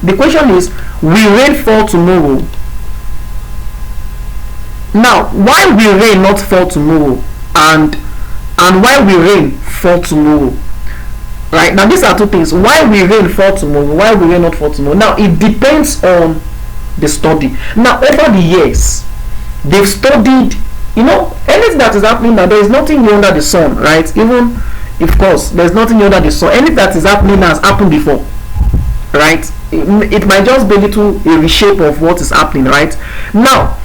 The question is, will rain fall tomorrow? Now, why will rain not fall tomorrow? And why will rain fall tomorrow? Right, now these are two things. Why will rain fall tomorrow? Why will rain not fall tomorrow? Now it depends on the study. Now over the years, they've studied, anything that is happening now, there is nothing new under the sun, right? Even, of course, there's nothing new under the sun. Anything that is happening has happened before, right? It might just be a reshape of what is happening, right? Now,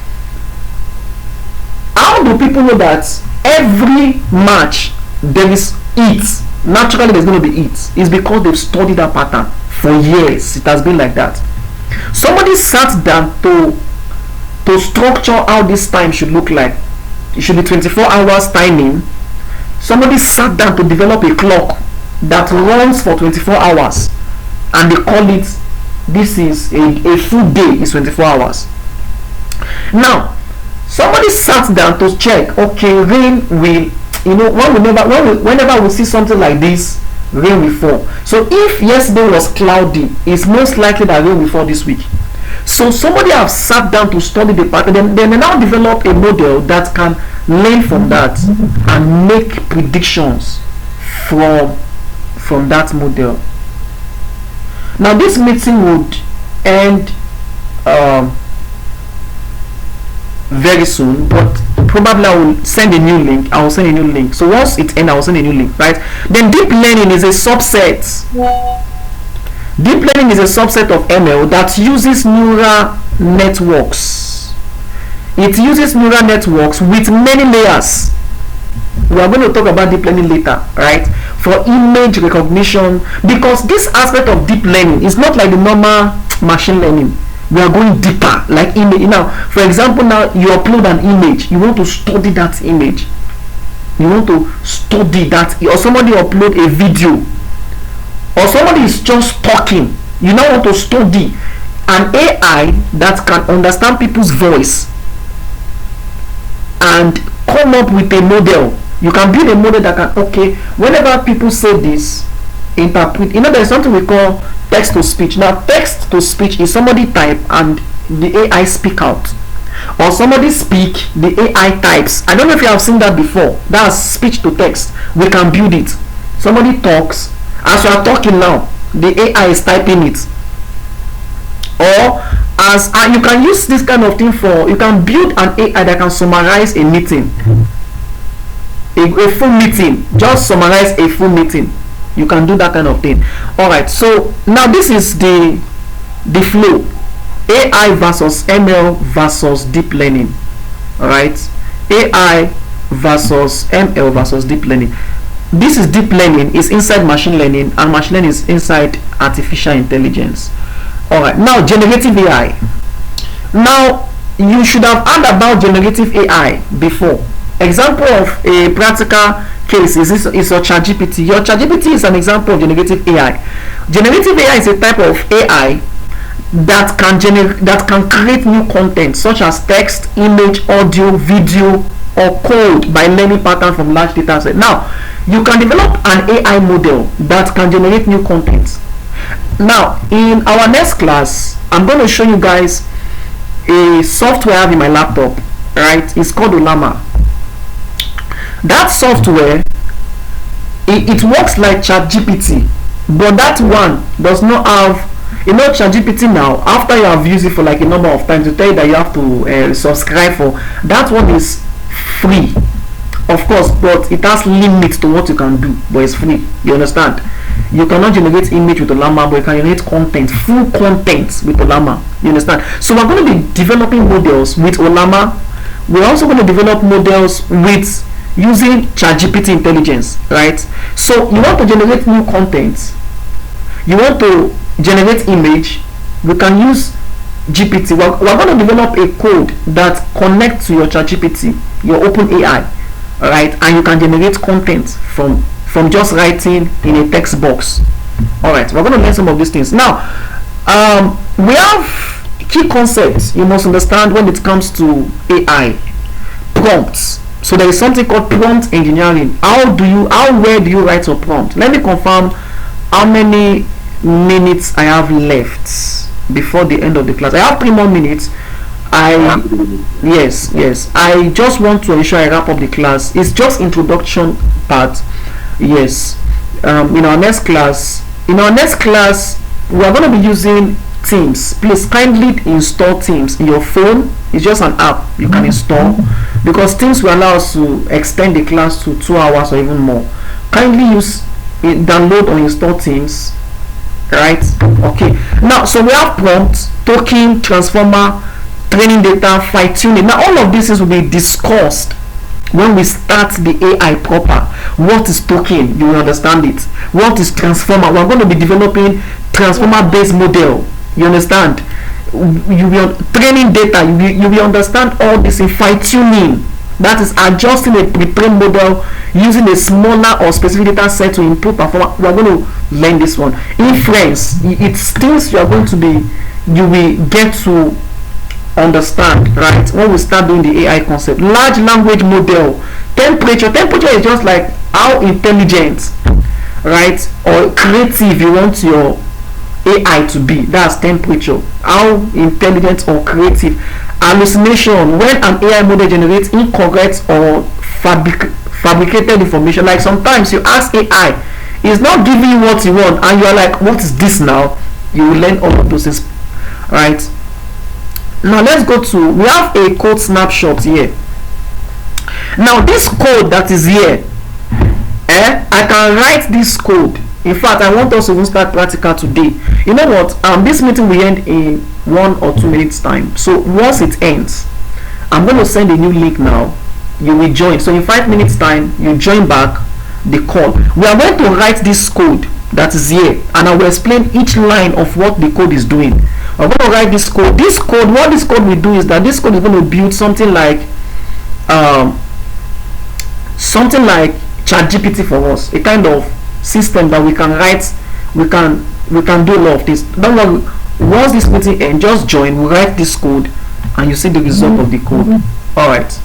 how do people know that every March there is heat? Naturally there's going to be heat. It's because they've studied that pattern for years. It has been like that. Somebody sat down to structure how this time should look like. It should be 24 hours timing. Somebody sat down to develop a clock that runs for 24 hours, and they call it, this is a full day is 24 hours. Now somebody sat down to check, okay, rain will, whenever we see something like this, rain will fall. So if yesterday was cloudy, it's most likely that rain will fall this week. So somebody have sat down to study the pattern, then they now develop a model that can learn from that and make predictions from that model. Now this meeting would end very soon, but probably I will send a new link. So once it ends, I will send a new link, right? Then deep learning is a subset. Deep learning is a subset of ML that uses neural networks. It uses neural networks with many layers. We are going to talk about deep learning later, right? For image recognition, because this aspect of deep learning is not like the normal machine learning. We are going deeper, like image. Now, for example, now you upload an image, you want to study that image. You want to study that, or somebody upload a video, or somebody is just talking. You now want to study an AI that can understand people's voice and come up with a model. You can build a model that can, okay, whenever people say this, interpret. There's something we call text to speech. Now text to speech is somebody type and the AI speak out, or somebody speak, the AI types. I don't know if you have seen that before. That's speech to text. We can build it. Somebody talks, as you are talking now, the AI is typing it. Or as you can use this kind of thing for, you can build an AI that can summarize a meeting, a full meeting. Just summarize a full meeting. You can do that kind of thing. All right, so now this is the flow: AI versus ML versus deep learning. All right, AI versus ML versus deep learning. This is deep learning is inside machine learning, and machine learning is inside artificial intelligence. All right, now generative AI. Now you should have heard about generative AI before. Example of a practical case is your ChatGPT. Your ChatGPT is an example of generative AI. Generative AI is a type of AI that can create new content such as text, image, audio, video, or code by learning pattern from large data set. Now you can develop an AI model that can generate new content. Now in our next class, I'm going to show you guys a software I have in my laptop, right? It's called Olama. That software, it works like ChatGPT, but that one does not have, ChatGPT now, after you have used it for like a number of times, to tell you that you have to subscribe for. That one is free, of course, but it has limits to what you can do, but it's free. You understand? You cannot generate image with Olama, but you can generate content, full content with Olama. You understand? So we're going to be developing models with Olama. We're also going to develop models with using ChatGPT intelligence, right? So you want to generate new content, you want to generate image, we can use GPT. We're going to develop a code that connects to your ChatGPT, your OpenAI, right? And you can generate content from just writing in a text box. All right, we're going to learn some of these things now. We have key concepts you must understand when it comes to AI: prompts. So there is something called prompt engineering. Where do you write your prompt? Let me confirm how many minutes I have left. before the end of the class. I have 3 more minutes. I yes, I just want to ensure I wrap up the class. It's just introduction part. Yes. In our next class, we are going to be using Teams. Please kindly install Teams in your phone. It's just an app you can install, because Teams will allow us to extend the class to 2 hours or even more. Kindly download or install Teams. Right? Okay. Now, so we have prompt, token, transformer, training data, fine tuning. Now, all of these will be discussed when we start the AI proper. What is token? You will understand it. What is transformer? We're going to be developing transformer based model. You understand? You will training data. You will understand all this in fine tuning. That is adjusting a pre-trained model using a smaller or specific data set to improve performance. We are going to learn this one. Inference. It's things you will get to understand, right, when we start doing the AI concept. Large language model. Temperature is just like how intelligent, right, or creative you want your AI to be. That's temperature. How intelligent or creative. Hallucination, when an AI model generates incorrect or fabricated information. Like sometimes you ask AI, it's not giving you what you want, and you are like, what is this now? You will learn all of those things, right? Now let's go to, we have a code snapshot here. Now this code that is here, I can write this code. In fact, I want us to start practical today. You know what? This meeting will end in 1 or 2 minutes time. So once it ends, I'm going to send a new link now. You will join. So in 5 minutes time, you join back the call. We are going to write this code that is here, and I will explain each line of what the code is doing. I'm going to write this code. What this code will do is that this code is going to build something like ChatGPT for us, a kind of system that we can write. We can do a lot of this. Don't worry. Once this meeting ends, just join. We write this code, and you see the result of the code. All right.